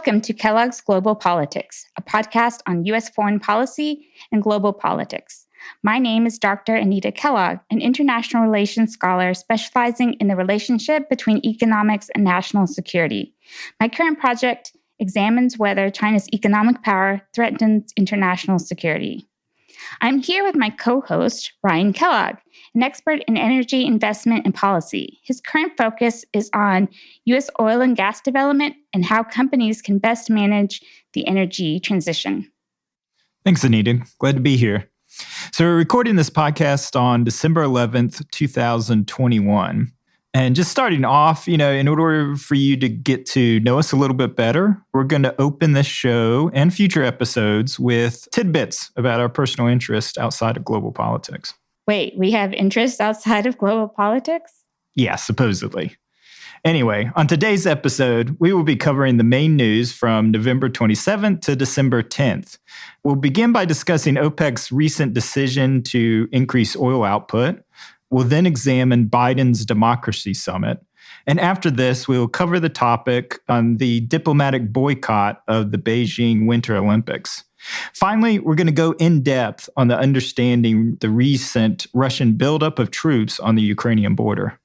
Welcome to Kellogg's Global Politics, a podcast on U.S. foreign policy and global politics. My name is Dr. Anita Kellogg, an international relations scholar specializing in the relationship between economics and national security. My current project examines whether China's economic power threatens international security. I'm here with my co-host, Ryan Kellogg, an expert in energy investment and policy. His current focus is on U.S. oil and gas development and how companies can best manage the energy transition. Thanks, Anita. Glad to be here. So we're recording this podcast on December 11th, 2021. And just starting off, in order for you to get to know us a little bit better, we're going to open this show and future episodes with tidbits about our personal interest outside of global politics. Wait, we have interests outside of global politics? Yeah, supposedly. Anyway, on today's episode, we will be covering the main news from November 27th to December 10th. We'll begin by discussing OPEC's recent decision to increase oil output. We'll then examine Biden's democracy summit. And after this, we'll cover the topic on the diplomatic boycott of the Beijing Winter Olympics. Finally, we're going to go in depth on the understanding the recent Russian buildup of troops on the Ukrainian border.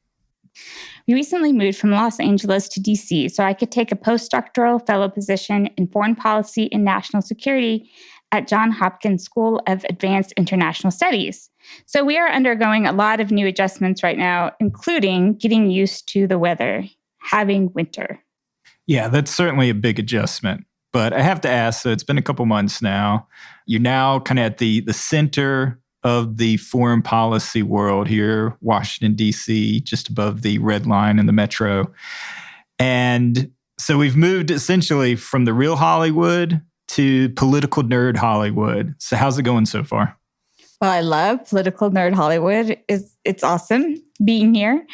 We recently moved from Los Angeles to D.C. so I could take a postdoctoral fellow position in foreign policy and national security at John Hopkins School of Advanced International Studies. So we are undergoing a lot of new adjustments right now, including getting used to the weather, having winter. Yeah, that's certainly a big adjustment. But I have to ask, so it's been a couple months now. You're now kind of at the center of the foreign policy world here, Washington, D.C., just above the red line in the metro. And so we've moved essentially from the real Hollywood to political nerd Hollywood. So how's it going so far? Well, I love political nerd Hollywood. It's awesome being here.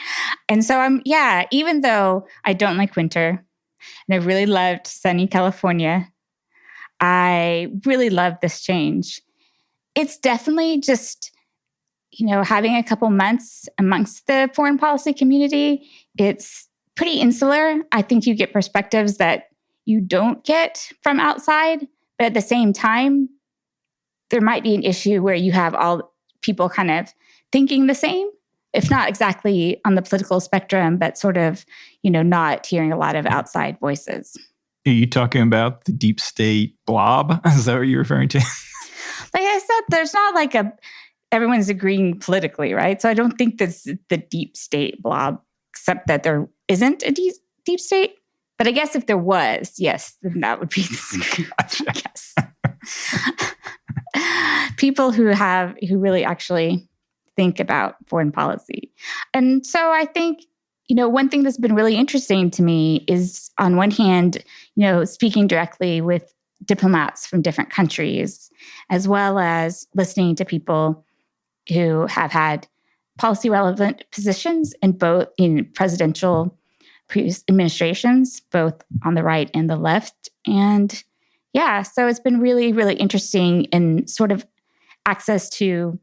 And so even though I don't like winter, and I really loved sunny California, I really love this change. It's definitely just, having a couple months amongst the foreign policy community, it's pretty insular. I think you get perspectives that you don't get from outside, but at the same time, there might be an issue where you have all people kind of thinking the same, if not exactly on the political spectrum, but sort of, not hearing a lot of outside voices. Are you talking about the deep state blob? Is that what you're referring to? Like I said, there's not everyone's agreeing politically, right? So I don't think that's the deep state blob, except that there isn't a deep state. But I guess if there was, yes, then that would be I guess. People who really actually think about foreign policy. And so I think, one thing that's been really interesting to me is, on one hand, speaking directly with diplomats from different countries, as well as listening to people who have had policy relevant positions in both presidential previous administrations, both on the right and the left. And so it's been really, really interesting in sort of access to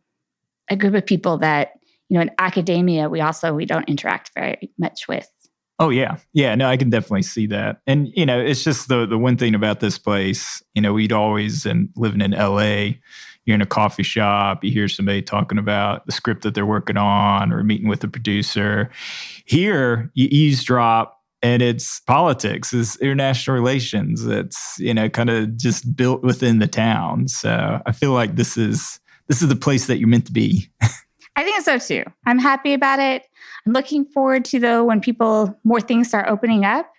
a group of people that, in academia, we don't interact very much with. Oh, yeah. Yeah, no, I can definitely see that. And, it's just the one thing about this place, we'd always, and living in LA, you're in a coffee shop, you hear somebody talking about the script that they're working on or meeting with the producer. Here, you eavesdrop and it's politics, it's international relations. It's, kind of just built within the town. So I feel like this is the place that you're meant to be. I think so too. I'm happy about it. I'm looking forward to, though, when more things start opening up.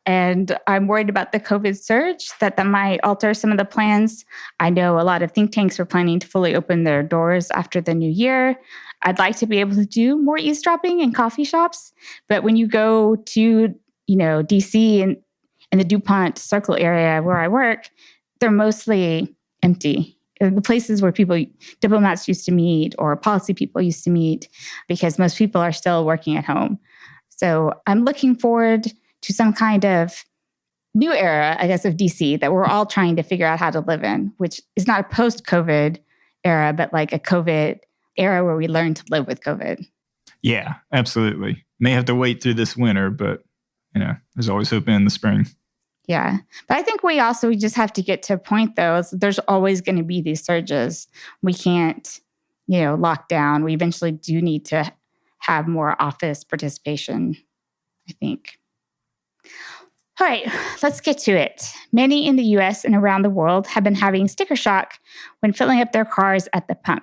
And I'm worried about the COVID surge, that might alter some of the plans. I know a lot of think tanks are planning to fully open their doors after the new year. I'd like to be able to do more eavesdropping in coffee shops. But when you go to, DC and the DuPont Circle area where I work, they're mostly empty. The places where diplomats used to meet or policy people used to meet, because most people are still working at home. So I'm looking forward to some kind of new era, I guess, of DC that we're all trying to figure out how to live in, which is not a post-COVID era, but like a COVID era where we learn to live with COVID. Yeah, absolutely. May have to wait through this winter, but, there's always hope in the spring. Yeah. But I think we just have to get to a point, though, there's always going to be these surges. We can't, lock down. We eventually do need to have more office participation, I think. All right, let's get to it. Many in the U.S. and around the world have been having sticker shock when filling up their cars at the pump.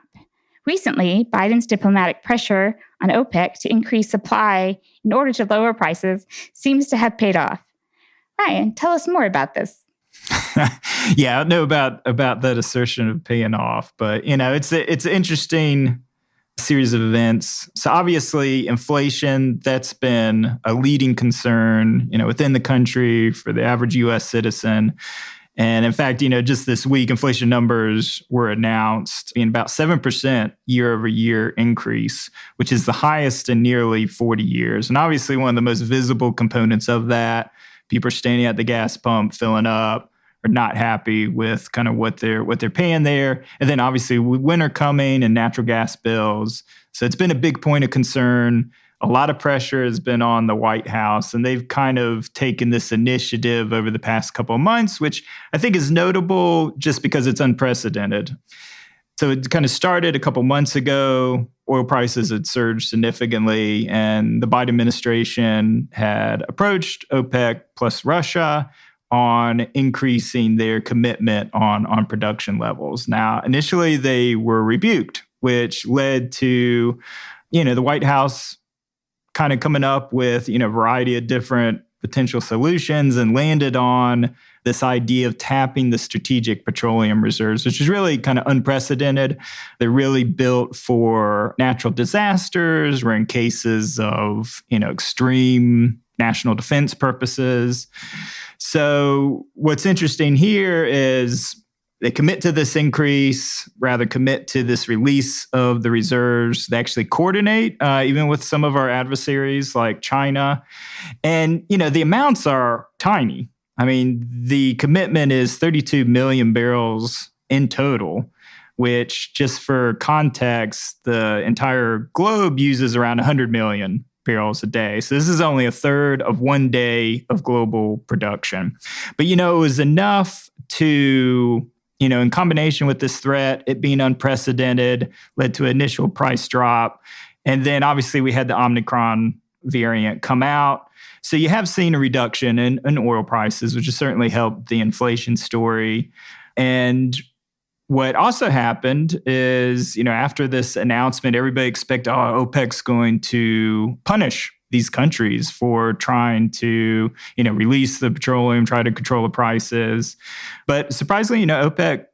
Recently, Biden's diplomatic pressure on OPEC to increase supply in order to lower prices seems to have paid off. Ryan, tell us more about this. Yeah, I know about that assertion of paying off, but it's an interesting series of events. So obviously, inflation, that's been a leading concern, within the country for the average U.S. citizen. And in fact, just this week, inflation numbers were announced being about 7% year over year increase, which is the highest in nearly 40 years. And obviously, one of the most visible components of that, people are standing at the gas pump, filling up, are not happy with kind of what they're paying there. And then obviously with winter coming and natural gas bills. So it's been a big point of concern. A lot of pressure has been on the White House, and they've kind of taken this initiative over the past couple of months, which I think is notable just because it's unprecedented. So it kind of started a couple months ago. Oil prices had surged significantly, and the Biden administration had approached OPEC plus Russia on increasing their commitment on production levels. Now, initially they were rebuked, which led to, the White House kind of coming up with, a variety of different potential solutions and landed on this idea of tapping the strategic petroleum reserves, which is really kind of unprecedented. They're really built for natural disasters or in cases of, extreme national defense purposes. So what's interesting here is they commit to this increase, rather commit to this release of the reserves. They actually coordinate, even with some of our adversaries like China. And, the amounts are tiny. I mean, the commitment is 32 million barrels in total, which just for context, the entire globe uses around 100 million barrels a day. So this is only a third of 1 day of global production. But, it was enough to, in combination with this threat, it being unprecedented, led to an initial price drop. And then obviously we had the Omicron variant come out. So you have seen a reduction in oil prices, which has certainly helped the inflation story. And what also happened is, after this announcement, everybody expected, OPEC's going to punish these countries for trying to, release the petroleum, try to control the prices. But surprisingly, OPEC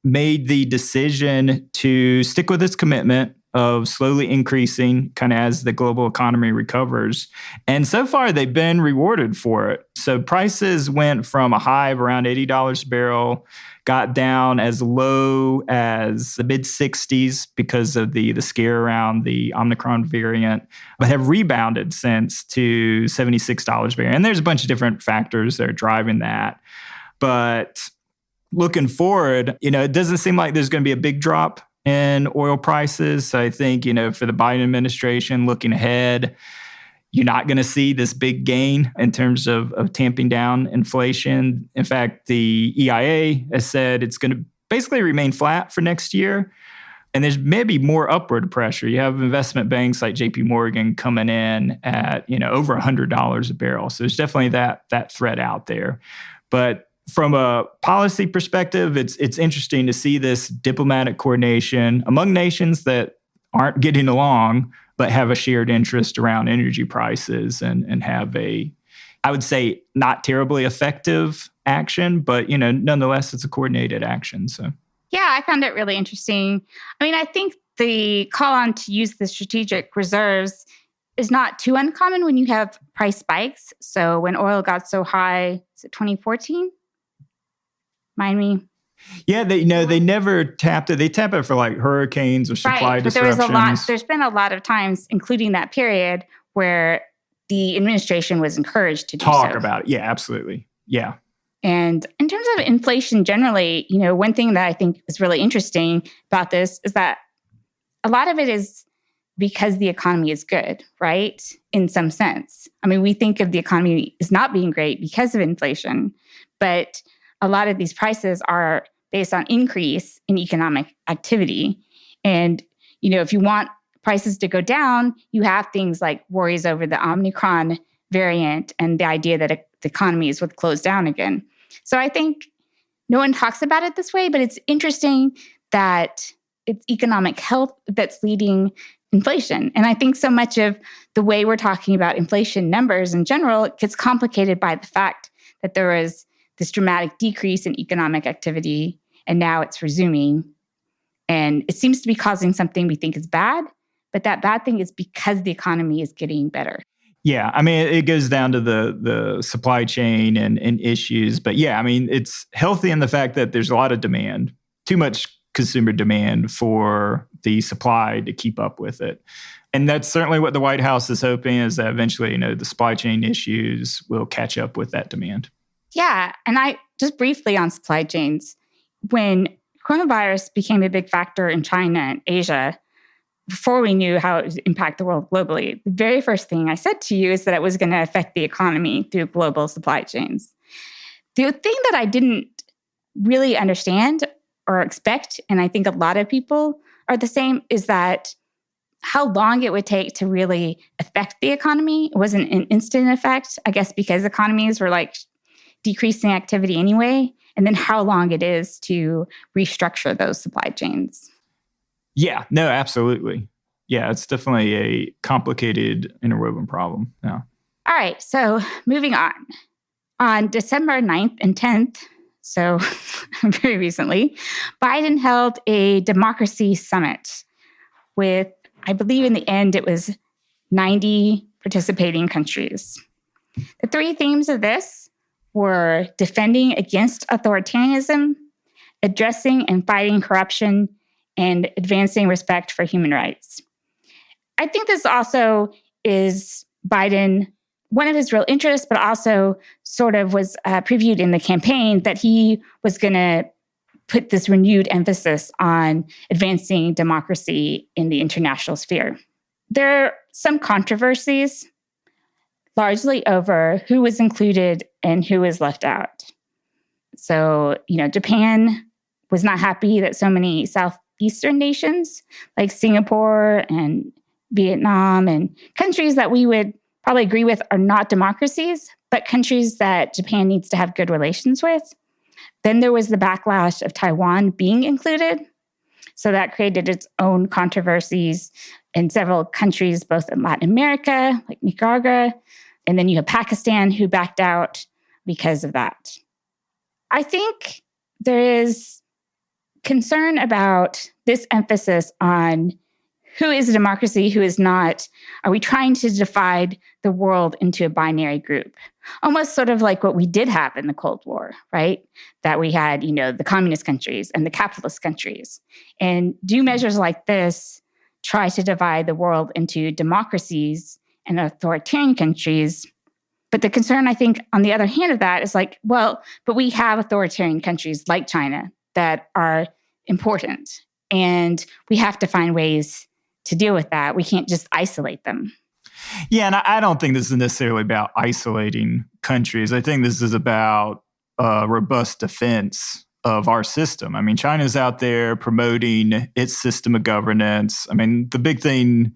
made the decision to stick with its commitment of slowly increasing kind of as the global economy recovers. And so far, they've been rewarded for it. So prices went from a high of around $80 a barrel, got down as low as the mid-60s because of the scare around the Omicron variant, but have rebounded since to $76 a barrel. And there's a bunch of different factors that are driving that. But looking forward, it doesn't seem like there's going to be a big drop in oil prices. So I think, for the Biden administration looking ahead, you're not going to see this big gain in terms of tamping down inflation. In fact, the EIA has said it's going to basically remain flat for next year. And there's maybe more upward pressure. You have investment banks like JP Morgan coming in at, over $100 a barrel. So there's definitely that threat out there. But from a policy perspective, it's interesting to see this diplomatic coordination among nations that aren't getting along, but have a shared interest around energy prices and have I would say, not terribly effective action, but, nonetheless, it's a coordinated action. So, yeah, I found it really interesting. I mean, I think the call on to use the strategic reserves is not too uncommon when you have price spikes. So when oil got so high, is it 2014? Mind me. Yeah, they never tapped it. They tap it for like hurricanes or supply disruptions. But there's been a lot of times, including that period, where the administration was encouraged to talk about it. Yeah, absolutely. Yeah. And in terms of inflation generally, one thing that I think is really interesting about this is that a lot of it is because the economy is good, right? In some sense. I mean, we think of the economy as not being great because of inflation, but a lot of these prices are based on increase in economic activity. And, if you want prices to go down, you have things like worries over the Omicron variant and the idea that the economies would close down again. So I think no one talks about it this way, but it's interesting that it's economic health that's leading inflation. And I think so much of the way we're talking about inflation numbers in general gets complicated by the fact that there was this dramatic decrease in economic activity, and now it's resuming. And it seems to be causing something we think is bad, but that bad thing is because the economy is getting better. Yeah, I mean, it goes down to the supply chain and issues. But yeah, I mean, it's healthy in the fact that there's a lot of demand, too much consumer demand for the supply to keep up with it. And that's certainly what the White House is hoping, is that eventually, the supply chain issues will catch up with that demand. Yeah. And I just briefly on supply chains, when coronavirus became a big factor in China and Asia, before we knew how it would impact the world globally, the very first thing I said to you is that it was going to affect the economy through global supply chains. The thing that I didn't really understand or expect, and I think a lot of people are the same, is that how long it would take to really affect the economy. It wasn't an instant effect, I guess, because economies were like decreasing activity anyway, and then how long it is to restructure those supply chains. Yeah, no, absolutely. Yeah, it's definitely a complicated interwoven problem. Yeah. All right, so moving on. On December 9th and 10th, so very recently, Biden held a democracy summit with, I believe in the end, it was 90 participating countries. The three themes of this were defending against authoritarianism, addressing and fighting corruption, and advancing respect for human rights. I think this also is Biden, one of his real interests, but also sort of was previewed in the campaign that he was going to put this renewed emphasis on advancing democracy in the international sphere. There are some controversies, largely over who was included and who was left out. So, Japan was not happy that so many Southeastern nations like Singapore and Vietnam and countries that we would probably agree with are not democracies, but countries that Japan needs to have good relations with. Then there was the backlash of Taiwan being included. So that created its own controversies in several countries, both in Latin America, like Nicaragua. And then you have Pakistan, who backed out because of that. I think there is concern about this emphasis on who is a democracy, who is not. Are we trying to divide the world into a binary group? Almost sort of like what we did have in the Cold War, right? That we had, the communist countries and the capitalist countries. And do measures like this try to divide the world into democracies and authoritarian countries? But the concern, I think, on the other hand of that is like, well, but we have authoritarian countries like China that are important. And we have to find ways to deal with that. We can't just isolate them. Yeah, and I don't think this is necessarily about isolating countries. I think this is about robust defense of our system. I mean, China's out there promoting its system of governance. I mean, the big thing,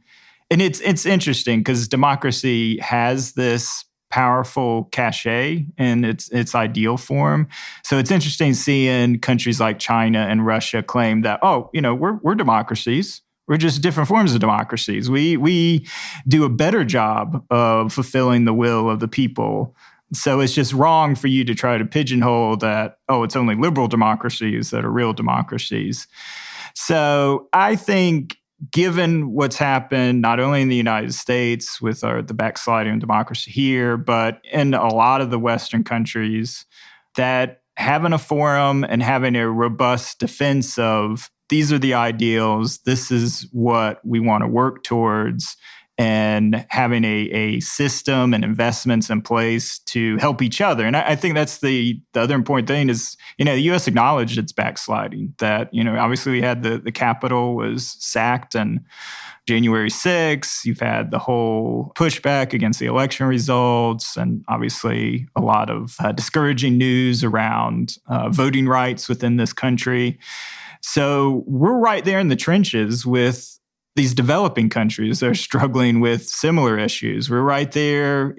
and it's interesting because democracy has this powerful cachet in its ideal form. So it's interesting seeing countries like China and Russia claim that, we're democracies. We're just different forms of democracies. We do a better job of fulfilling the will of the people. So it's just wrong for you to try to pigeonhole that, it's only liberal democracies that are real democracies. So I think given what's happened, not only in the United States with the backsliding of democracy here, but in a lot of the Western countries, that having a forum and having a robust defense of these are the ideals, this is what we want to work towards, and having a system and investments in place to help each other. And I think that's the other important thing is, the U.S. acknowledged its backsliding, that, obviously we had the Capitol was sacked and January 6th, you've had the whole pushback against the election results, and obviously a lot of discouraging news around voting rights within this country. So we're right there in the trenches with these developing countries that are struggling with similar issues. We're right there.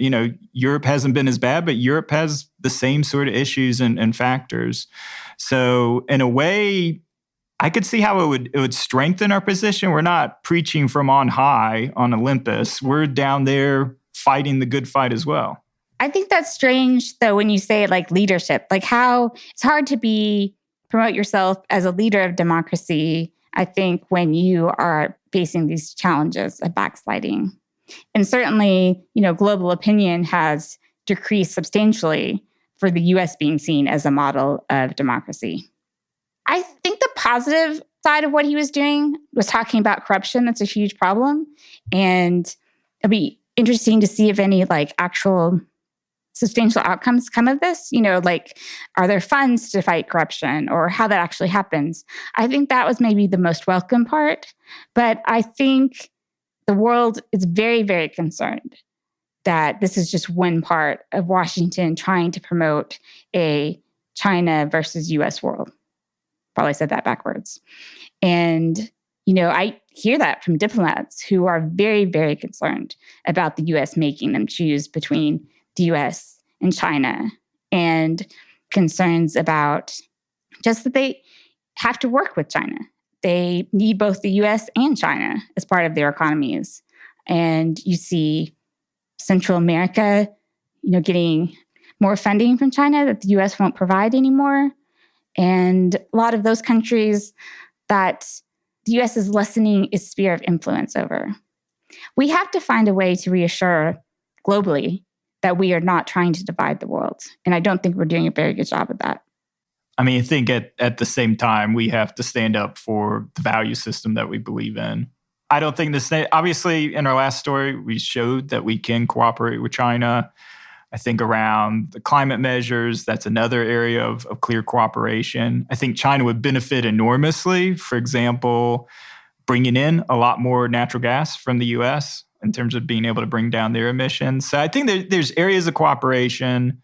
Europe hasn't been as bad, but Europe has the same sort of issues and factors. So in a way, I could see how it would strengthen our position. We're not preaching from on high on Olympus. We're down there fighting the good fight as well. I think that's strange, though, when you say like leadership, like how it's hard to promote yourself as a leader of democracy, I think, when you are facing these challenges of backsliding. And certainly, global opinion has decreased substantially for the US being seen as a model of democracy. I think the positive side of what he was doing was talking about corruption. That's a huge problem. And it'll be interesting to see if any actual substantial outcomes come of this. Are there funds to fight corruption or how that actually happens? I think that was maybe the most welcome part. But I think the world is very, very concerned that this is just one part of Washington trying to promote a China versus US world. Probably said that backwards. And, I hear that from diplomats who are very, very concerned about the US making them choose between the US and China, and concerns about just that they have to work with China. They need both the US and China as part of their economies. And you see Central America, getting more funding from China that the US won't provide anymore. And a lot of those countries that the US is lessening its sphere of influence over. We have to find a way to reassure globally that we are not trying to divide the world. And I don't think we're doing a very good job of that. I think at the same time, we have to stand up for the value system that we believe in. I don't think obviously, in our last story, we showed that we can cooperate with China. I think around the climate measures, that's another area of clear cooperation. I think China would benefit enormously, for example, bringing in a lot more natural gas from the US in terms of being able to bring down their emissions. So I think there's areas of cooperation.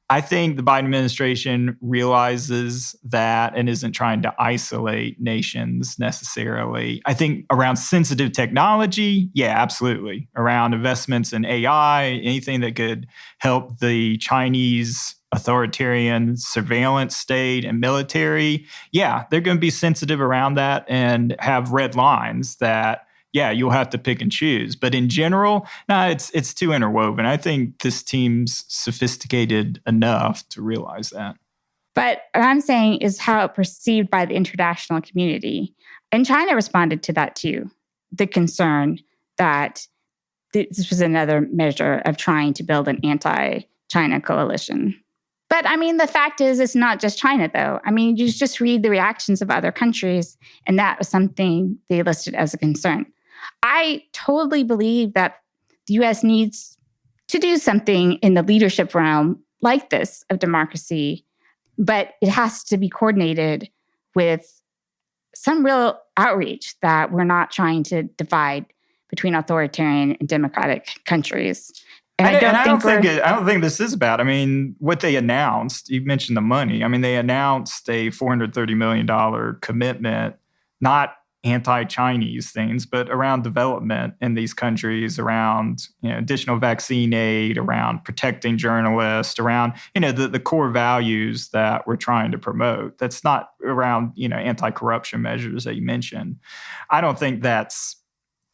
I think the Biden administration realizes that and isn't trying to isolate nations necessarily. I think around sensitive technology, yeah, absolutely. Around investments in AI, anything that could help the Chinese authoritarian surveillance state and military, yeah, they're going to be sensitive around that and have red lines that, yeah, you'll have to pick and choose. But in general, it's too interwoven. I think this team's sophisticated enough to realize that. But what I'm saying is how it's perceived by the international community. And China responded to that too. The concern that this was another measure of trying to build an anti-China coalition. But the fact is, it's not just China, though. You just read the reactions of other countries, and that was something they listed as a concern. I totally believe that the U.S. needs to do something in the leadership realm like this of democracy, but it has to be coordinated with some real outreach that we're not trying to divide between authoritarian and democratic countries. And I don't think this is about. What they announced, you mentioned the money. They announced a $430 million commitment, not anti-Chinese things, but around development in these countries, around additional vaccine aid, around protecting journalists, around the core values that we're trying to promote. That's not around anti-corruption measures that you mentioned. I don't think that's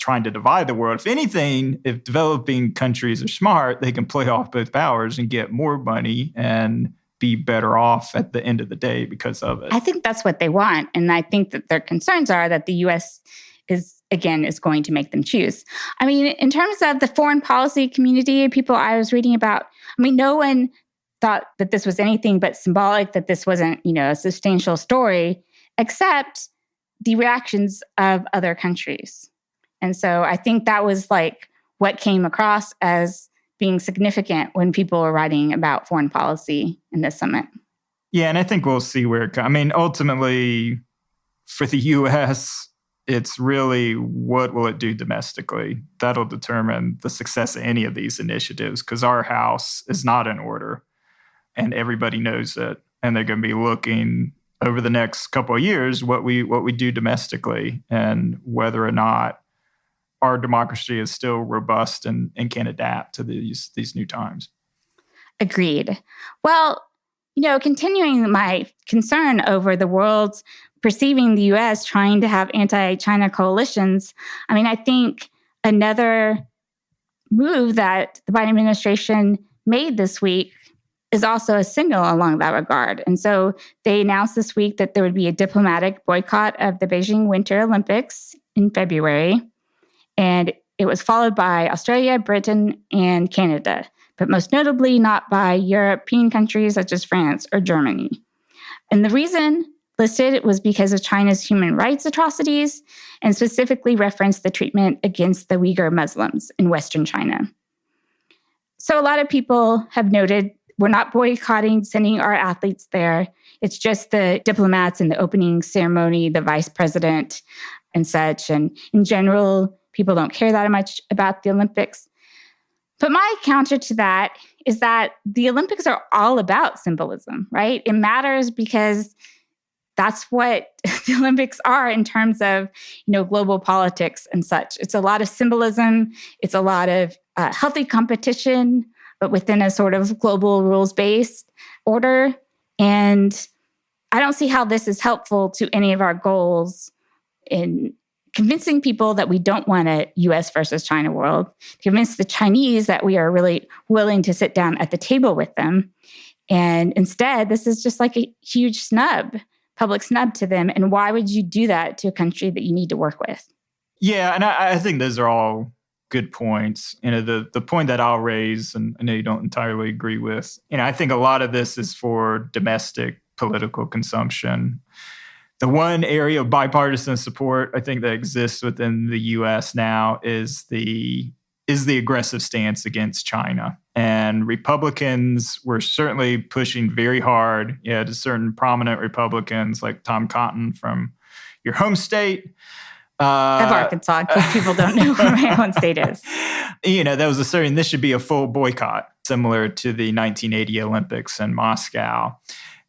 trying to divide the world. If anything, if developing countries are smart, they can play off both powers and get more money and be better off at the end of the day because of it. I think that's what they want. And I think that their concerns are that the U.S. is going to make them choose. In terms of the foreign policy community, people I was reading about, no one thought that this was anything but symbolic, that this wasn't, a substantial story, except the reactions of other countries. And so I think that was what came across as being significant when people were writing about foreign policy in this summit. Yeah, and I think we'll see where it comes. I mean, ultimately, for the U.S., it's really what will it do domestically. That'll determine the success of any of these initiatives, because our house is not in order, and everybody knows it. And they're going to be looking over the next couple of years what we do domestically and whether or not our democracy is still robust and can adapt to these new times. Agreed. Well, continuing my concern over the world's perceiving the U.S. trying to have anti-China coalitions, I think another move that the Biden administration made this week is also a signal along that regard. And so they announced this week that there would be a diplomatic boycott of the Beijing Winter Olympics in February. And it was followed by Australia, Britain, and Canada, but most notably not by European countries such as France or Germany. And the reason listed was because of China's human rights atrocities, and specifically referenced the treatment against the Uyghur Muslims in Western China. So a lot of people have noted we're not boycotting sending our athletes there. It's just the diplomats in the opening ceremony, the vice president and such. And in general, people don't care that much about the Olympics. But my counter to that is that the Olympics are all about symbolism, right? It matters because that's what the Olympics are in terms of, global politics and such. It's a lot of symbolism. It's a lot of healthy competition, but within a sort of global rules-based order. And I don't see how this is helpful to any of our goals in convincing people that we don't want a US versus China world, to convince the Chinese that we are really willing to sit down at the table with them. And instead, this is just like a huge snub, public snub to them. And why would you do that to a country that you need to work with? Yeah, and I think those are all good points. The point that I'll raise, and I know you don't entirely agree with, I think a lot of this is for domestic political consumption. The one area of bipartisan support I think that exists within the U.S. now is the aggressive stance against China. And Republicans were certainly pushing very hard, to certain prominent Republicans like Tom Cotton from your home state. Of Arkansas, in case people don't know where my own state is. That was asserting this should be a full boycott, similar to the 1980 Olympics in Moscow.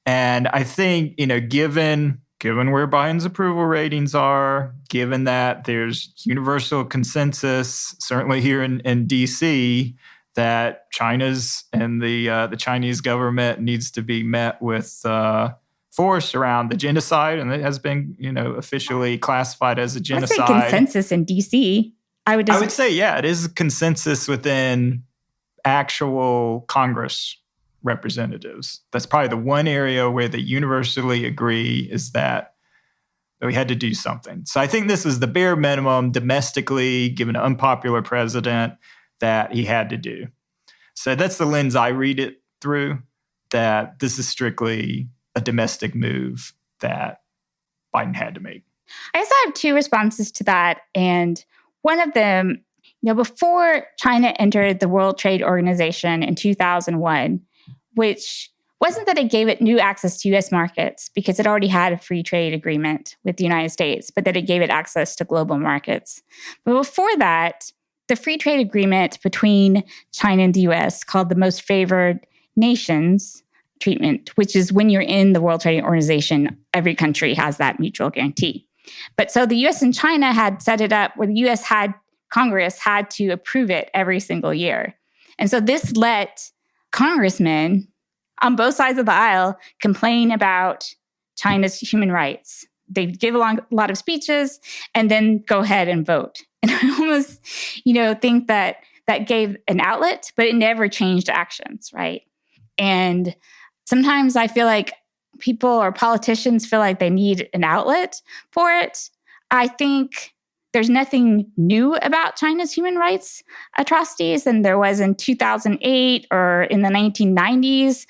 And I think, given where Biden's approval ratings are, given that there's universal consensus, certainly here in D.C., that China's and the Chinese government needs to be met with force around the genocide, and it has been, officially classified as a genocide. I say consensus in D.C. I would say, it is consensus within actual Congress representatives. That's probably the one area where they universally agree is that we had to do something. So I think this is the bare minimum domestically, given an unpopular president, that he had to do. So that's the lens I read it through, that this is strictly a domestic move that Biden had to make. I guess I have two responses to that. And one of them, before China entered the World Trade Organization in 2001, which wasn't that it gave it new access to U.S. markets because it already had a free trade agreement with the United States, but that it gave it access to global markets. But before that, the free trade agreement between China and the U.S., called the Most Favored Nations treatment, which is when you're in the World Trade Organization, every country has that mutual guarantee. But so the U.S. and China had set it up where the U.S. Congress had to approve it every single year. And so this let congressmen on both sides of the aisle complain about China's human rights. They give a lot of speeches and then go ahead and vote. And I almost, think that gave an outlet, but it never changed actions, right? And sometimes I feel like people or politicians feel like they need an outlet for it. I think there's nothing new about China's human rights atrocities than there was in 2008 or in the 1990s.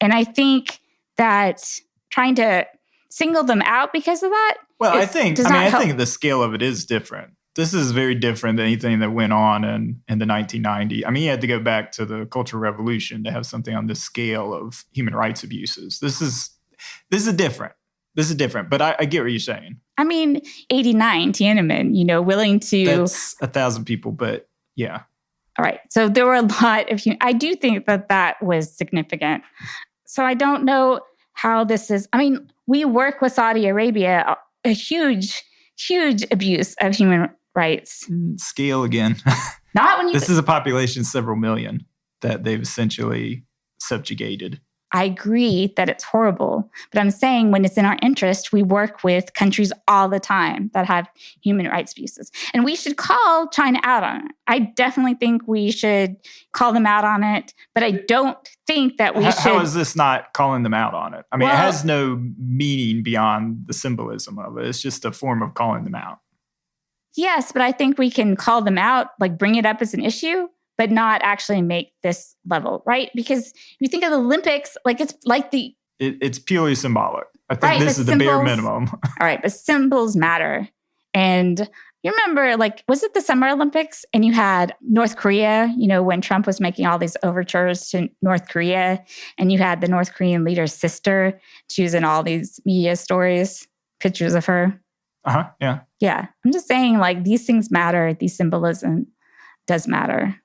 And I think that trying to single them out because of that. Well, I think the scale of it is different. This is very different than anything that went on in the 1990s. I mean, you had to go back to the Cultural Revolution to have something on this scale of human rights abuses. This is different. This is different, but I get what you're saying. I mean, 89, Tiananmen, willing to... That's 1,000 people, but yeah. All right. So there were a lot of... I do think that was significant. So I don't know how this is... I mean, we work with Saudi Arabia, a huge, huge abuse of human rights. Scale again. Not when you... This is a population of several million that they've essentially subjugated. I agree that it's horrible, but I'm saying when it's in our interest, we work with countries all the time that have human rights abuses. And we should call China out on it. I definitely think we should call them out on it, but I don't think that we should... How is this not calling them out on it? I mean, it has no meaning beyond the symbolism of it. It's just a form of calling them out. Yes, but I think we can call them out, like bring it up as an issue, but not actually make this level, right? Because if you think of the Olympics, like it's like the... It's purely symbolic. I think this is the bare minimum. All right, but symbols matter. And you remember, like, was it the Summer Olympics? And you had North Korea, when Trump was making all these overtures to North Korea, and you had the North Korean leader's sister. She was in all these media stories, pictures of her. Uh-huh, yeah. Yeah, I'm just saying, like, these things matter. These symbolism does matter.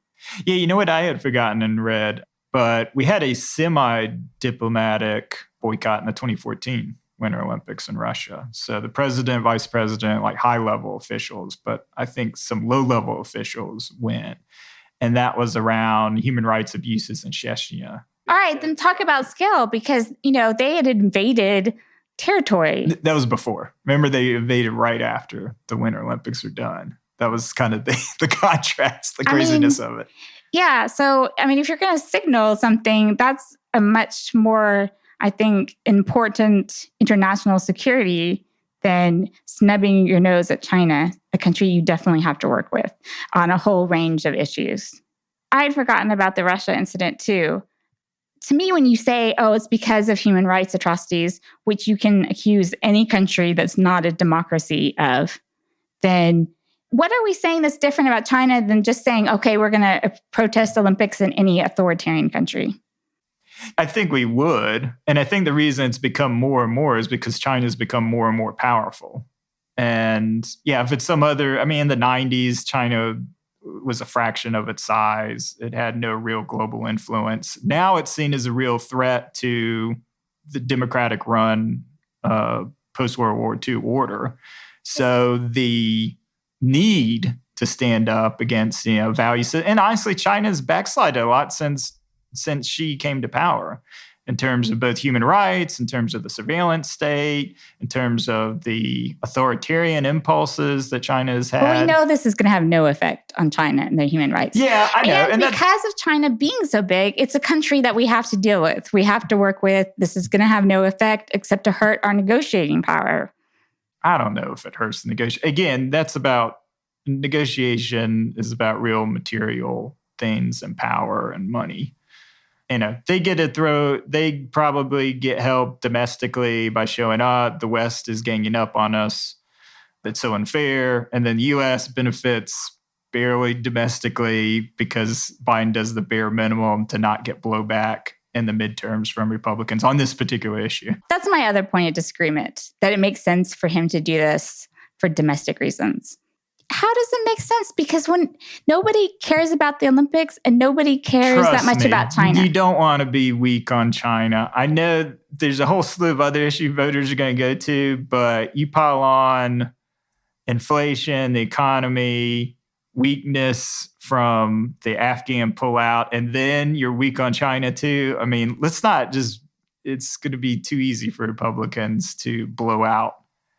Yeah, you know what I had forgotten and read, but we had a semi-diplomatic boycott in the 2014 Winter Olympics in Russia. So the president, vice president, like high-level officials, but I think some low-level officials went. And that was around human rights abuses in Chechnya. All right, then talk about scale, because, they had invaded territory. That was before. Remember, they invaded right after the Winter Olympics were done. That was kind of the contrast, the craziness of it. Yeah. So, if you're going to signal something, that's a much more, I think, important international security than snubbing your nose at China, a country you definitely have to work with on a whole range of issues. I'd forgotten about the Russia incident too. To me, when you say, it's because of human rights atrocities, which you can accuse any country that's not a democracy of, then what are we saying that's different about China than just saying, okay, we're going to protest Olympics in any authoritarian country? I think we would. And I think the reason it's become more and more is because China's become more and more powerful. And yeah, if it's some other, in the 90s, China was a fraction of its size. It had no real global influence. Now it's seen as a real threat to the democratic run post-World War II order. So the need to stand up against values, and honestly, China's backslided a lot since she came to power, in terms of both human rights, in terms of the surveillance state, in terms of the authoritarian impulses that China has had. Well, we know this is going to have no effect on China and their human rights. Yeah, I know. And because of China being so big, it's a country that we have to deal with. We have to work with. This is going to have no effect except to hurt our negotiating power. I don't know if it hurts the negotiation. Again, negotiation is about real material things and power and money. They probably get help domestically by showing up. The West is ganging up on us. That's so unfair. And then the U.S. benefits barely domestically because Biden does the bare minimum to not get blowback in the midterms from Republicans on this particular issue. That's my other point of disagreement, that it makes sense for him to do this for domestic reasons. How does it make sense? Because when nobody cares about the Olympics and nobody cares that much about China. You don't want to be weak on China. I know there's a whole slew of other issues voters are going to go to, but you pile on inflation, the economy, weakness from the Afghan pullout, and then you're weak on China too. Let's not just, it's going to be too easy for Republicans to blow out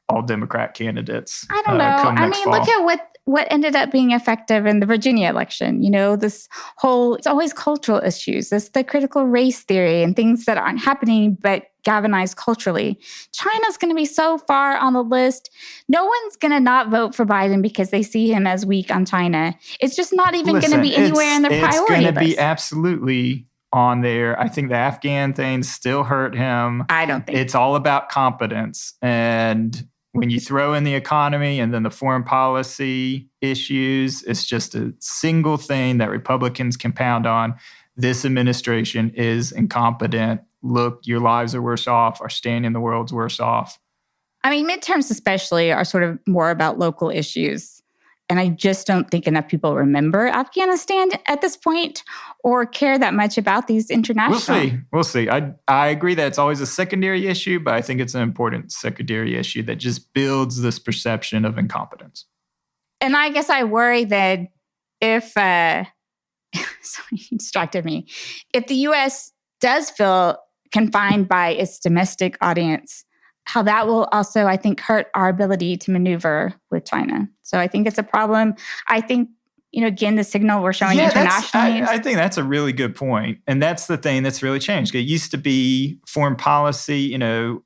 all Democrat candidates. I don't know. Look at what ended up being effective in the Virginia election. It's always cultural issues. It's the critical race theory and things that aren't happening but galvanized culturally. China's going to be so far on the list. No one's going to not vote for Biden because they see him as weak on China. It's just not even going to be anywhere in the priority list. It's going to be absolutely on there. I think the Afghan thing still hurt him. I don't think it's all about competence. And when you throw in the economy and then the foreign policy issues, it's just a single thing that Republicans can pound on. This administration is incompetent. Look, your lives are worse off. Our standing in the world's worse off. I mean, midterms especially are sort of more about local issues. And I just don't think enough people remember Afghanistan at this point or care that much about these international. We'll see. I agree that it's always a secondary issue, but I think it's an important secondary issue that just builds this perception of incompetence. And I guess I worry that if, sorry, you distracted me. If the U.S. does feel confined by its domestic audience, how that will also, I think, hurt our ability to maneuver with China. So I think it's a problem. I think, again, the signal we're showing internationally. I think that's a really good point. And that's the thing that's really changed. It used to be foreign policy,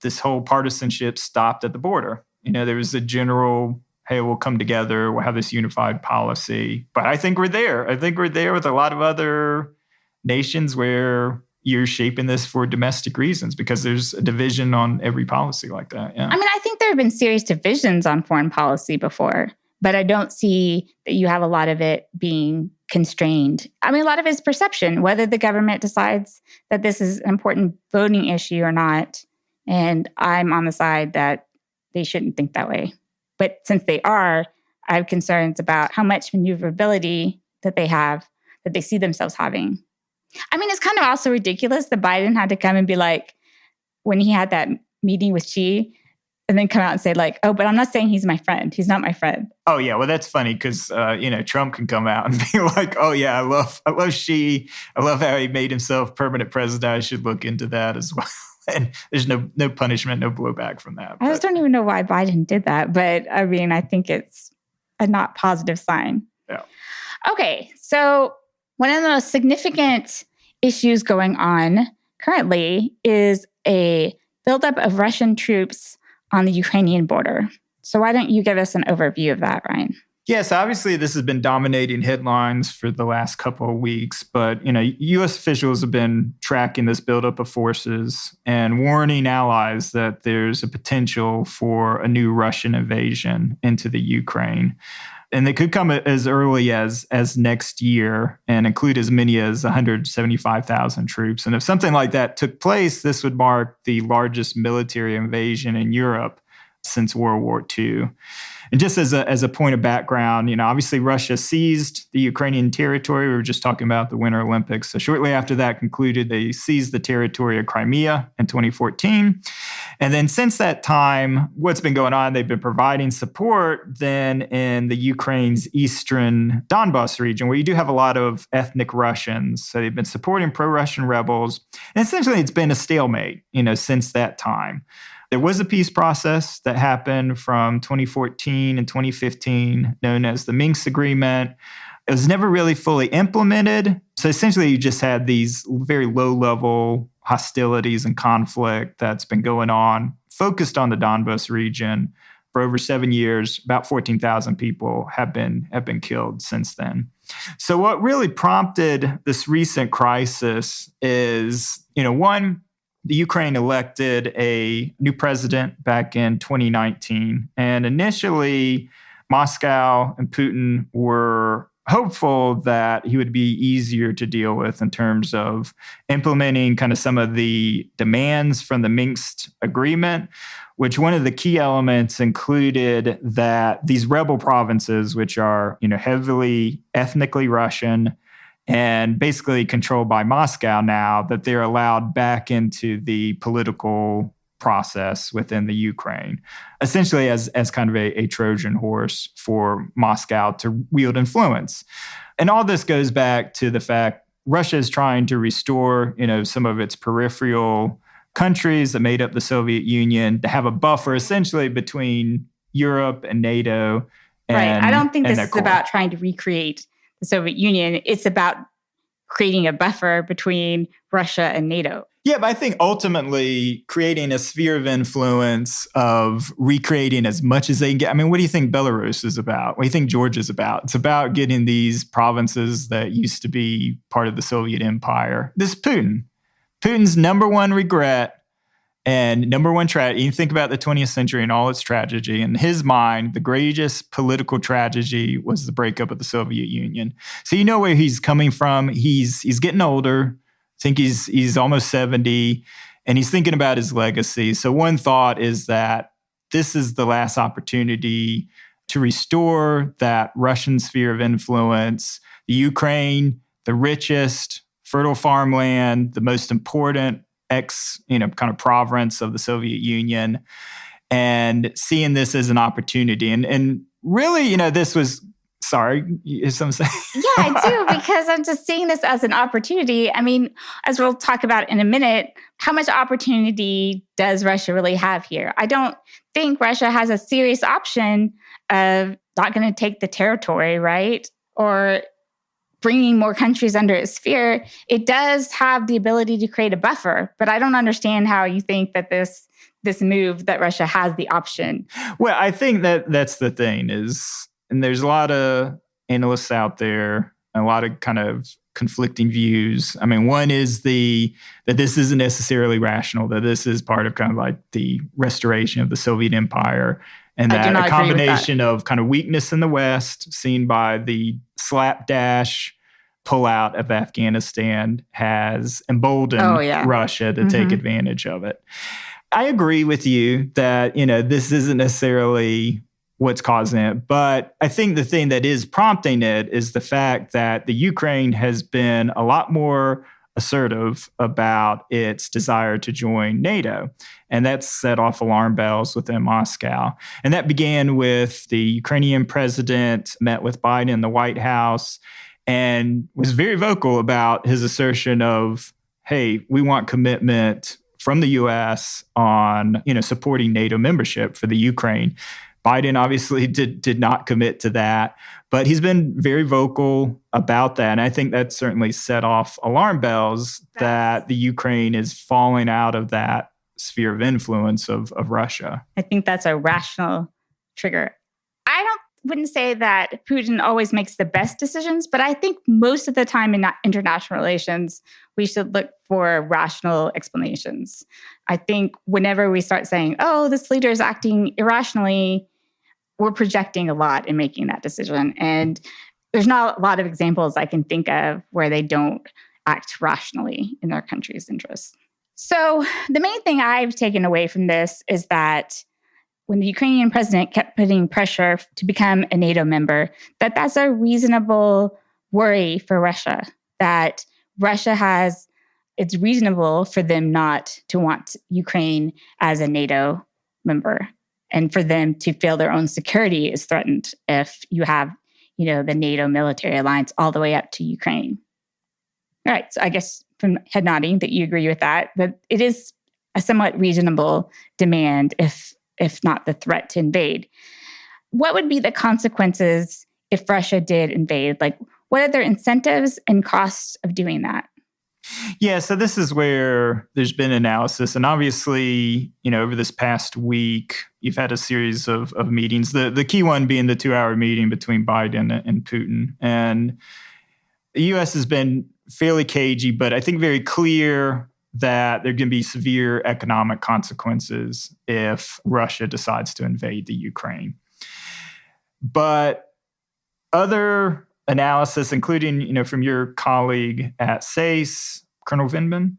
this whole partisanship stopped at the border. There was a general, hey, we'll come together, we'll have this unified policy. But I think we're there. I think we're there with a lot of other nations where you're shaping this for domestic reasons because there's a division on every policy like that. Yeah. I mean, I think there have been serious divisions on foreign policy before, but I don't see that you have a lot of it being constrained. I mean, a lot of it is perception, whether the government decides that this is an important voting issue or not. And I'm on the side that they shouldn't think that way. But since they are, I have concerns about how much maneuverability that they have, that they see themselves having. I mean, it's kind of also ridiculous that Biden had to come and be like, when he had that meeting with Xi, and then come out and say like, oh, but I'm not saying he's my friend. He's not my friend. Oh, yeah. Well, that's funny because, Trump can come out and be like, oh, yeah, I love Xi. I love how he made himself permanent president. I should look into that as well. And there's no punishment, no blowback from that. I just don't even know why Biden did that. But I mean, I think it's a not positive sign. Yeah. Okay. So one of the most significant issues going on currently is a buildup of Russian troops on the Ukrainian border. So why don't you give us an overview of that, Ryan? Yes, obviously this has been dominating headlines for the last couple of weeks, but U.S. officials have been tracking this buildup of forces and warning allies that there's a potential for a new Russian invasion into the Ukraine. And they could come as early as next year and include as many as 175,000 troops. And if something like that took place, this would mark the largest military invasion in Europe since World War II. And just as a point of background, obviously Russia seized the Ukrainian territory. We were just talking about the Winter Olympics. So shortly after that concluded, they seized the territory of Crimea in 2014. And then since that time, what's been going on, they've been providing support then in the Ukraine's eastern Donbas region, where you do have a lot of ethnic Russians. So they've been supporting pro-Russian rebels. And essentially it's been a stalemate, since that time. There was a peace process that happened from 2014 and 2015, known as the Minsk Agreement. It was never really fully implemented. So essentially, you just had these very low-level hostilities and conflict that's been going on, focused on the Donbas region for over 7 years. About 14,000 people have been killed since then. So what really prompted this recent crisis is, one, the Ukraine elected a new president back in 2019. And initially, Moscow and Putin were hopeful that he would be easier to deal with in terms of implementing kind of some of the demands from the Minsk agreement, which one of the key elements included that these rebel provinces, which are, heavily ethnically Russian, and basically controlled by Moscow now, that they're allowed back into the political process within the Ukraine, essentially as kind of a Trojan horse for Moscow to wield influence. And all this goes back to the fact Russia is trying to restore, some of its peripheral countries that made up the Soviet Union to have a buffer essentially between Europe and NATO. Right. I don't think this is about trying to recreate the Soviet Union. It's about creating a buffer between Russia and NATO. Yeah, but I think ultimately creating a sphere of influence of recreating as much as they can get. I mean, what do you think Belarus is about? What do you think Georgia's about? It's about getting these provinces that used to be part of the Soviet Empire. This is Putin. Putin's number one regret And number one tragedy, you think about the 20th century and all its tragedy. In his mind, the greatest political tragedy was the breakup of the Soviet Union. So you know where he's coming from. He's getting older. I think he's almost 70, and he's thinking about his legacy. So one thought is that this is the last opportunity to restore that Russian sphere of influence. The Ukraine, the richest, fertile farmland, the most important kind of province of the Soviet Union, and seeing this as an opportunity. And really, this was, sorry, is something saying? Yeah, I do, because I'm just seeing this as an opportunity. I mean, as we'll talk about in a minute, how much opportunity does Russia really have here? I don't think Russia has a serious option of not going to take the territory, right? Or bringing more countries under its sphere. It does have the ability to create a buffer, but I don't understand how you think that this move that Russia has the option. Well, I think that's the thing is, and there's a lot of analysts out there, a lot of kind of conflicting views. I mean, one is that this isn't necessarily rational, that this is part of kind of like the restoration of the Soviet Empire, and that a combination of kind of weakness in the West seen by the slapdash pullout of Afghanistan has emboldened Russia to take advantage of it. I agree with you that, this isn't necessarily what's causing it, but I think the thing that is prompting it is the fact that the Ukraine has been a lot more assertive about its desire to join NATO. And that's set off alarm bells within Moscow. And that began with the Ukrainian president met with Biden in the White House and was very vocal about his assertion of, hey, we want commitment from the U.S. on, supporting NATO membership for the Ukraine. Biden obviously did not commit to that, but he's been very vocal about that. And I think that certainly set off alarm bells that the Ukraine is falling out of that sphere of influence of Russia. I think that's a rational trigger. Wouldn't say that Putin always makes the best decisions, but I think most of the time in international relations, we should look for rational explanations. I think whenever we start saying, oh, this leader is acting irrationally, we're projecting a lot in making that decision. And there's not a lot of examples I can think of where they don't act rationally in their country's interests. So the main thing I've taken away from this is that when the Ukrainian president kept putting pressure to become a NATO member, that's a reasonable worry for Russia, that it's reasonable for them not to want Ukraine as a NATO member and for them to feel their own security is threatened if you have, the NATO military alliance all the way up to Ukraine. All right, so I guess from head nodding that you agree with that it is a somewhat reasonable demand if not the threat to invade. What would be the consequences if Russia did invade? Like, what are their incentives and costs of doing that? Yeah, so this is where there's been analysis. And obviously, over this past week, you've had a series of meetings, the key one being the 2-hour meeting between Biden and Putin. And the U.S. has been fairly cagey, but I think very clear that there are going to be severe economic consequences if Russia decides to invade the Ukraine. But other analysis, including, from your colleague at SAIS, Colonel Vindman,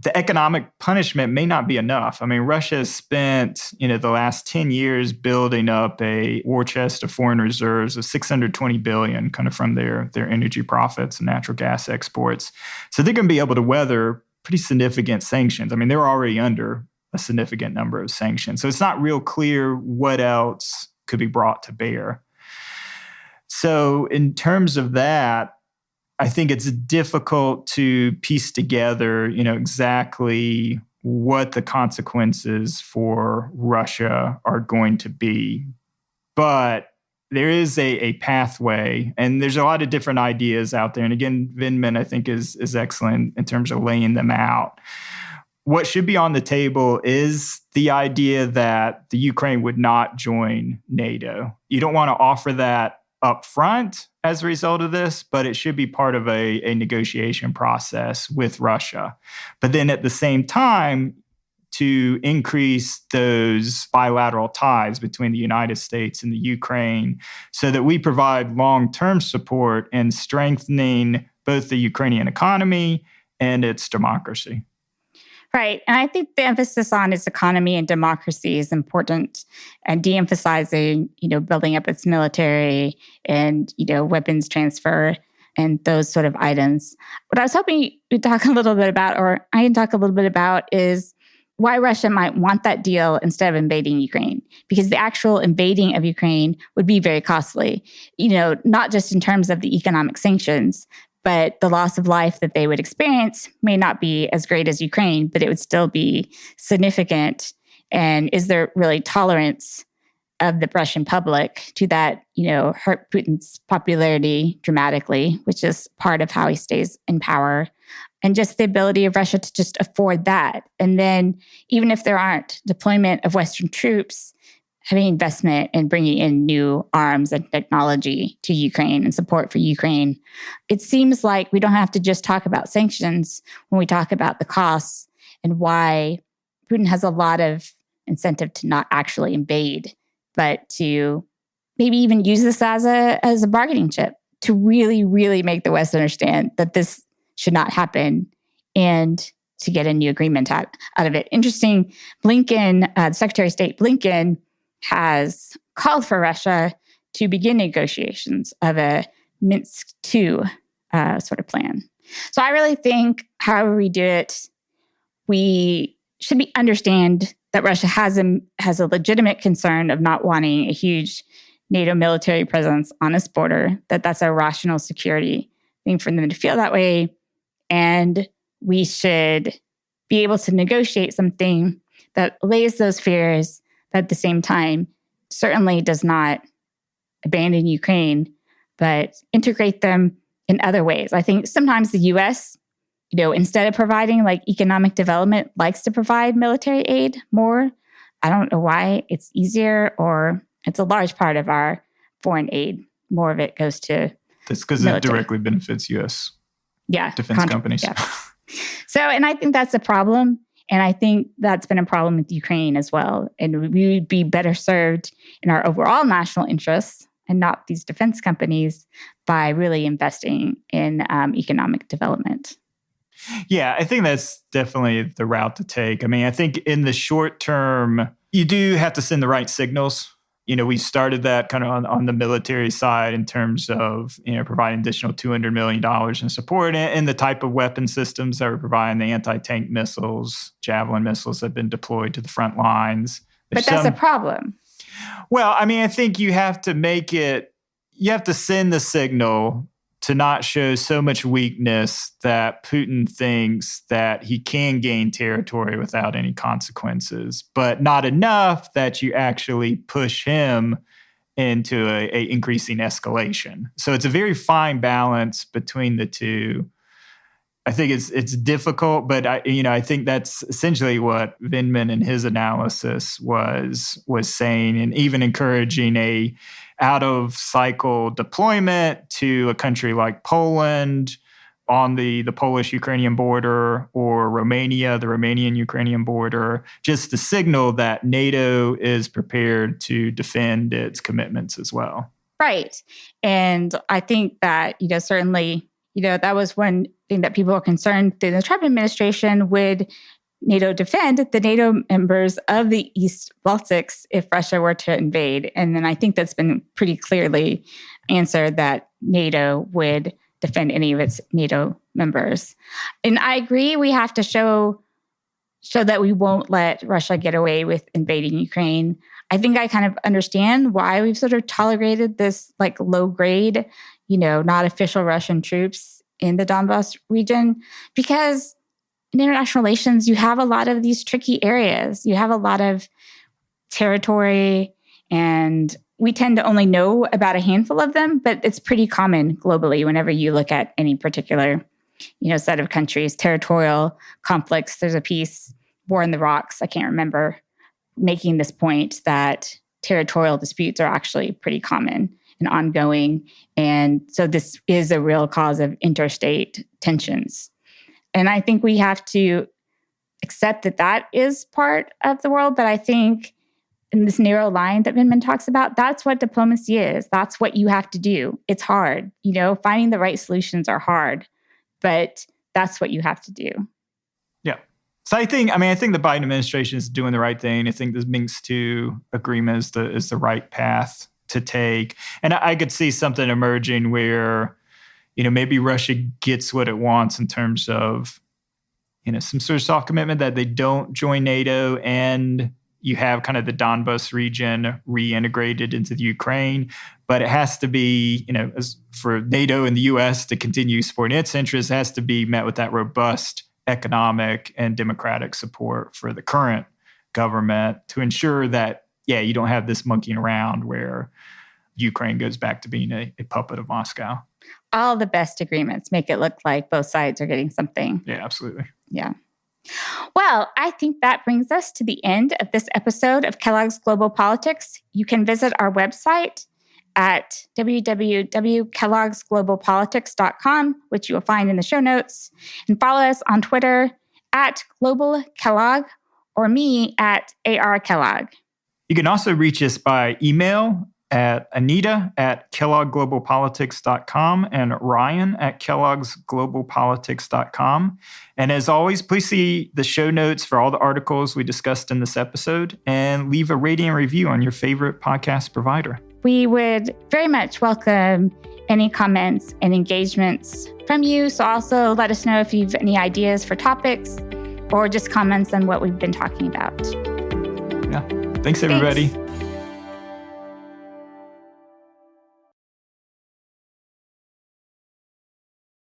the economic punishment may not be enough. I mean, Russia has spent, the last 10 years building up a war chest of foreign reserves of $620 billion, kind of from their energy profits and natural gas exports. So they're going to be able to weather pretty significant sanctions. I mean, they're already under a significant number of sanctions. So it's not real clear what else could be brought to bear. So in terms of that, I think it's difficult to piece together, exactly what the consequences for Russia are going to be. But there is a pathway, and there's a lot of different ideas out there. And again, Vindman, I think, is excellent in terms of laying them out. What should be on the table is the idea that the Ukraine would not join NATO. You don't want to offer that up front as a result of this, but it should be part of a negotiation process with Russia. But then at the same time, to increase those bilateral ties between the United States and the Ukraine so that we provide long-term support in strengthening both the Ukrainian economy and its democracy. Right. And I think the emphasis on its economy and democracy is important, and de-emphasizing, building up its military and, weapons transfer and those sort of items. What I was hoping we'd talk a little bit about, or I can talk a little bit about, is why Russia might want that deal instead of invading Ukraine, because the actual invading of Ukraine would be very costly, not just in terms of the economic sanctions, but the loss of life that they would experience may not be as great as Ukraine, but it would still be significant. And is there really tolerance of the Russian public to that, hurt Putin's popularity dramatically, which is part of how he stays in power, and just the ability of Russia to just afford that. And then even if there aren't deployment of Western troops, having investment and bringing in new arms and technology to Ukraine and support for Ukraine, it seems like we don't have to just talk about sanctions when we talk about the costs and why Putin has a lot of incentive to not actually invade, but to maybe even use this as a bargaining chip to really, really make the West understand that this should not happen and to get a new agreement out of it. Interesting, Blinken, Secretary of State Blinken, has called for Russia to begin negotiations of a Minsk II sort of plan. So I really think, however we do it, we should understand that Russia has a legitimate concern of not wanting a huge NATO military presence on its border, that's a rational security thing for them to feel that way. And we should be able to negotiate something that allays those fears, but at the same time certainly does not abandon Ukraine, but integrate them in other ways. I think sometimes the U.S., instead of providing economic development, likes to provide military aid more. I don't know why. It's easier, or it's a large part of our foreign aid. More of it goes to That's because it directly benefits U.S. defense companies. Yeah. So, and I think that's a problem. And I think that's been a problem with Ukraine as well. And we would be better served in our overall national interests and not these defense companies by really investing in economic development. Yeah, I think that's definitely the route to take. I mean, I think in the short term, you do have to send the right signals. We started that kind of on the military side in terms of, providing additional $200 million in support and the type of weapon systems that we're providing, the anti-tank missiles, Javelin missiles that have been deployed to the front lines. But that's a problem. Well, I mean, I think you have to send the signal to not show so much weakness that Putin thinks that he can gain territory without any consequences, but not enough that you actually push him into a increasing escalation. So it's a very fine balance between the two. I think it's difficult, but I think that's essentially what Vindman in his analysis was saying, and even encouraging a out of cycle deployment to a country like Poland on the Polish-Ukrainian border, or Romania, the Romanian-Ukrainian border, just to signal that NATO is prepared to defend its commitments as well. Right. And I think that, certainly, that was one thing that people were concerned through the Trump administration. Would NATO defend the NATO members of the East Baltics if Russia were to invade? And then I think that's been pretty clearly answered, that NATO would defend any of its NATO members. And I agree, we have to show that we won't let Russia get away with invading Ukraine. I think I kind of understand why we've sort of tolerated this low grade, not official Russian troops in the Donbass region, because in international relations, you have a lot of these tricky areas. You have a lot of territory, and we tend to only know about a handful of them, but it's pretty common globally whenever you look at any particular, set of countries, territorial conflicts. There's a piece, War in the Rocks, I can't remember, making this point that territorial disputes are actually pretty common and ongoing. And so this is a real cause of interstate tensions. And I think we have to accept that that is part of the world. But I think in this narrow line that Vindman talks about, that's what diplomacy is. That's what you have to do. It's hard. Finding the right solutions are hard, but that's what you have to do. Yeah. So I think the Biden administration is doing the right thing. I think this Minsk II agreement is the right path to take. And I could see something emerging where, maybe Russia gets what it wants in terms of, some sort of soft commitment that they don't join NATO, and you have kind of the Donbas region reintegrated into the Ukraine. But it has to be, as for NATO and the U.S. to continue supporting its interests, it has to be met with that robust economic and democratic support for the current government to ensure that, you don't have this monkeying around where Ukraine goes back to being a puppet of Moscow. All the best agreements make it look like both sides are getting something. Yeah, absolutely. Yeah. Well, I think that brings us to the end of this episode of Kellogg's Global Politics. You can visit our website at www.kelloggsglobalpolitics.com, which you will find in the show notes, and follow us on Twitter at Global Kellogg or me at AR Kellogg. You can also reach us by email at Anita at KelloggGlobalPolitics.com and Ryan at Kellogg'sGlobalPolitics.com. And as always, please see the show notes for all the articles we discussed in this episode and leave a rating and review on your favorite podcast provider. We would very much welcome any comments and engagements from you. So also let us know if you have any ideas for topics or just comments on what we've been talking about. Yeah. Thanks, everybody. Thanks.